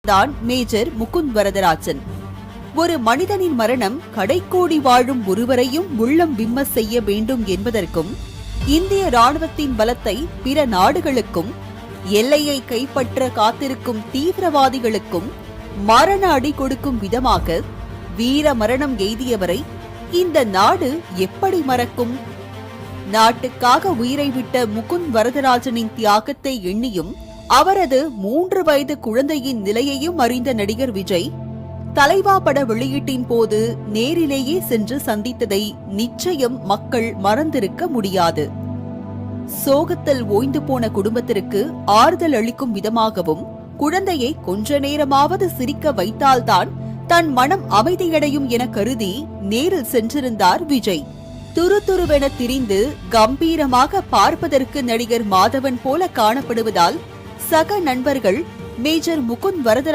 தான் மேஜர் முகுந்த் வரதராஜன். ஒரு மனிதனின் மரணம் கடைக்கோடி வாழும் ஒருவரையும் உள்ளம் விம்ம செய்ய வேண்டும் என்பதற்கும், இந்திய ராணுவத்தின் பலத்தை பிற நாடுகளுக்கும், எல்லையை கைப்பற்ற காத்திருக்கும் தீவிரவாதிகளுக்கும் மரண அடி கொடுக்கும் விதமாக வீர மரணம் எய்தியவரை இந்த நாடு எப்படி மறக்கும்? நாட்டுக்காக உயிரை விட்ட முகுந்த் வரதராஜனின் தியாகத்தை எண்ணியும் அவரது 3 வயது குழந்தையின் நிலையையும் அறிந்த நடிகர் விஜய் தலைவா பட வெளியீட்டின் போது நேரிலேயே சென்று சந்தித்ததை நிச்சயம் மக்கள் மறந்திருக்க முடியாது. சோகத்தில் ஓய்ந்து போன குடும்பத்திற்கு ஆறுதல் அளிக்கும் விதமாகவும் குழந்தையை கொஞ்ச நேரமாவது சிரிக்க வைத்தால்தான் தன் மனம் அமைதியடையும் என கருதி நேரில் சென்றிருந்தார் விஜய். துருதுருவென திரிந்து கம்பீரமாக பார்ப்பதற்கு நடிகர் மாதவன் போல காணப்படுவதால் சக நண்பர்கள் மேஜர் முகுந்த் வரதராஜன்